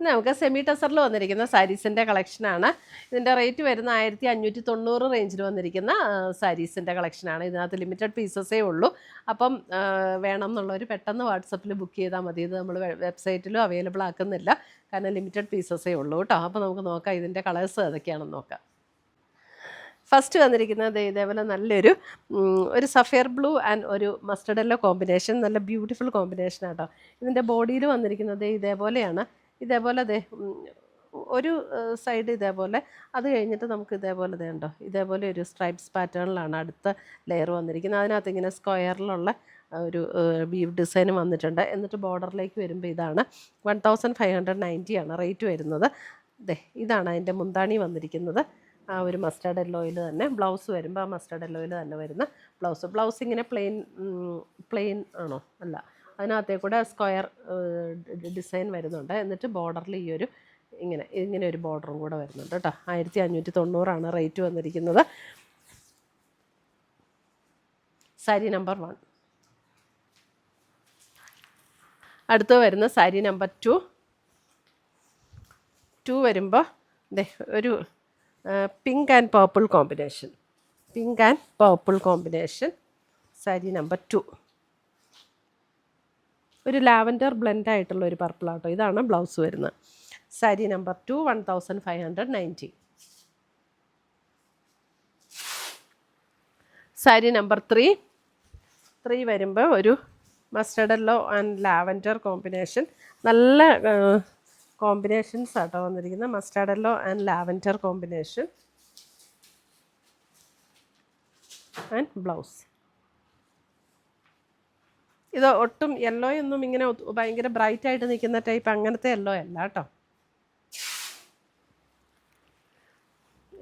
നമുക്ക് സെമി ടെസറിൽ വന്നിരിക്കുന്ന സാരീസിൻ്റെ കളക്ഷനാണ്. ഇതിൻ്റെ റേറ്റ് വരുന്ന 1590 റേഞ്ചിൽ വന്നിരിക്കുന്ന സാരീസിൻ്റെ കളക്ഷനാണ്. ഇതിനകത്ത് ലിമിറ്റഡ് പീസസേ ഉള്ളൂ. അപ്പം വേണം എന്നുള്ളവർ പെട്ടെന്ന് വാട്സപ്പിൽ ബുക്ക് ചെയ്താൽ മതി. ഇത് നമ്മൾ വെബ്സൈറ്റിലും അവൈലബിൾ ആക്കുന്നില്ല, കാരണം ലിമിറ്റഡ് പീസസേ ഉള്ളൂ കേട്ടോ. അപ്പോൾ നമുക്ക് നോക്കാം ഇതിൻ്റെ കളേഴ്സ് ഏതൊക്കെയാണെന്ന് നോക്കാം. ഫസ്റ്റ് വന്നിരിക്കുന്നത് ഇതേപോലെ നല്ലൊരു സഫയർ ബ്ലൂ ആൻഡ് ഒരു മസ്റ്റർഡ് യെല്ലോ കോമ്പിനേഷൻ. നല്ല ബ്യൂട്ടിഫുൾ കോമ്പിനേഷൻ ആട്ടോ. ഇതിൻ്റെ ബോഡിയിൽ വന്നിരിക്കുന്നത് ഇതേപോലെയാണ്. ഇതേപോലെ ഒരു സൈഡ് ഇതേപോലെ, അത് കഴിഞ്ഞിട്ട് നമുക്ക് ഇതേപോലെ ഉണ്ടോ, ഇതേപോലെ ഒരു സ്ട്രൈപ്സ് പാറ്റേണിലാണ് അടുത്ത ലെയർ വന്നിരിക്കുന്നത്. അതിനകത്ത് ഇങ്ങനെ സ്ക്വയറിലുള്ള ഒരു വീവ് ഡിസൈൻ വന്നിട്ടുണ്ട്. എന്നിട്ട് ബോർഡറിലേക്ക് വരുമ്പോൾ ഇതാണ് 1590 ആണ് റേറ്റ് വരുന്നത്. ഇതാണ് അതിൻ്റെ മുന്താണി വന്നിരിക്കുന്നത്. ആ ഒരു മസ്റ്റർഡ് യെല്ലോയിൽ തന്നെ. ബ്ലൗസ് വരുമ്പോൾ ആ മസ്റ്റർഡ് യെല്ലോയിൽ തന്നെ വരുന്ന ബ്ലൗസ് ഇങ്ങനെ പ്ലെയിൻ ആണോ? അല്ല, അതിനകത്തേ കൂടെ സ്ക്വയർ ഡിസൈൻ വരുന്നുണ്ട്. എന്നിട്ട് ബോർഡറിൽ ഈ ഒരു ഇങ്ങനെ ഒരു ബോർഡറും കൂടെ വരുന്നുണ്ട് കേട്ടോ. 1590 റേറ്റ് വന്നിരിക്കുന്നത്. സാരി നമ്പർ 1. അടുത്ത് വരുന്ന സാരി നമ്പർ 2 വരുമ്പോൾ ഒരു pink and purple combination. Sari number 2 ഒരു ലാവൻഡർ ബ്ലെൻഡ് ആയിട്ടുള്ള ഒരു പർപ്പിൾ ആട്ടോ. ഇതാണ് ബ്ലൗസ് വരുന്നത്. സാരി നമ്പർ 2 1590. സാരി നമ്പർ 3 വരുമ്പോൾ ഒരു mustard yellow and lavender combination. നല്ല കോമ്പിനേഷൻസ് ആട്ടോ വന്നിരിക്കുന്നത്. Mustard yellow and lavender combination and blouse. ഇത് ഒട്ടും യെല്ലോയൊന്നും ഇങ്ങനെ ഭയങ്കര ബ്രൈറ്റ് ആയിട്ട് നിൽക്കുന്ന ടൈപ്പ് അങ്ങനത്തെ യെല്ലോ അല്ല കേട്ടോ.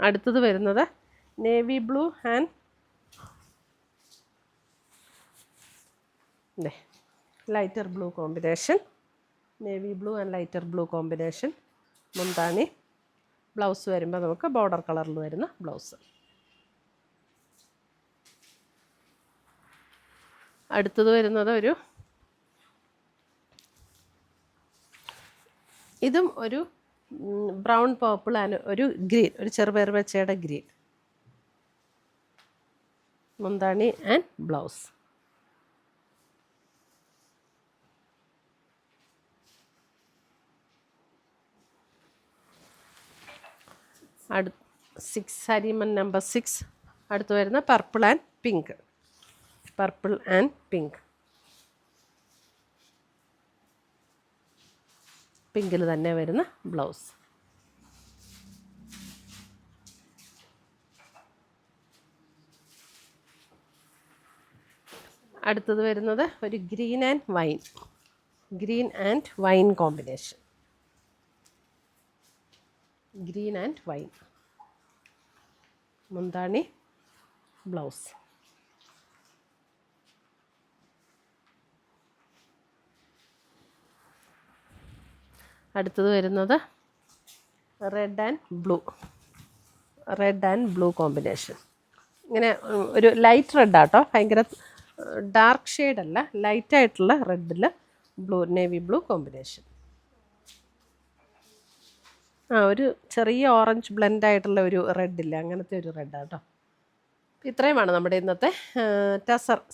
അടുത്തത് വരുന്നത് navy blue and lighter blue combination. Navy blue and lighter blue combination. മുന്താണി. ബ്ലൗസ് വരുമ്പോൾ നമുക്ക് ബോർഡർ കളറിൽ വരുന്ന ബ്ലൗസ്. അടുത്തത് വരുന്നത് ഇതും ഒരു ബ്രൗൺ പർപ്പിൾ ആൻഡ് ഒരു ഗ്രീൻ, ഒരു ചെറുപയർ വെച്ചയുടെ ഗ്രീൻ. മുന്താണി ആൻഡ് ബ്ലൗസ്. സാരി നമ്പർ 6. അടുത്ത് വരുന്ന പർപ്പിൾ ആൻഡ് പിങ്ക്. പിങ്കിൽ തന്നെ വരുന്ന ബ്ലൗസ്. അടുത്തത് വരുന്നത് ഒരു ഗ്രീൻ ആൻഡ് വൈൻ കോമ്പിനേഷൻ. മുന്താണി, ബ്ലൗസ്. അടുത്തത് വരുന്നത് റെഡ് ആൻഡ് ബ്ലൂ കോമ്പിനേഷൻ. ഇങ്ങനെ ഒരു ലൈറ്റ് റെഡ് ആട്ടോ, ഭയങ്കര ഡാർക്ക് ഷെയ്ഡല്ല, ലൈറ്റായിട്ടുള്ള റെഡിൽ നേവി ബ്ലൂ കോമ്പിനേഷൻ. ഒരു ചെറിയ ഓറഞ്ച് ബ്ലെൻഡ് ആയിട്ടുള്ള ഒരു റെഡില്ല, അങ്ങനത്തെ ഒരു റെഡാണ് കേട്ടോ. ഇത്രയുമാണ് നമ്മുടെ ഇന്നത്തെ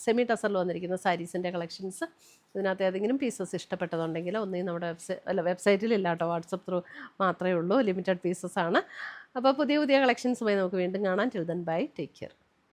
സെമി ടസറിൽ വന്നിരിക്കുന്ന സാരീസിൻ്റെ കളക്ഷൻസ്. ഇതിനകത്ത് ഏതെങ്കിലും പീസസ് ഇഷ്ടപ്പെട്ടതുണ്ടെങ്കിൽ ഒന്നെങ്കിൽ നമ്മുടെ വെബ്സൈറ്റിലില്ല കേട്ടോ, വാട്സപ്പ് ത്രൂ മാത്രമേ ഉള്ളൂ. ലിമിറ്റഡ് പീസസ് ആണ്. അപ്പോൾ പുതിയ കളക്ഷൻസുമായി നമുക്ക് വീണ്ടും കാണാം. Till then bye, take care.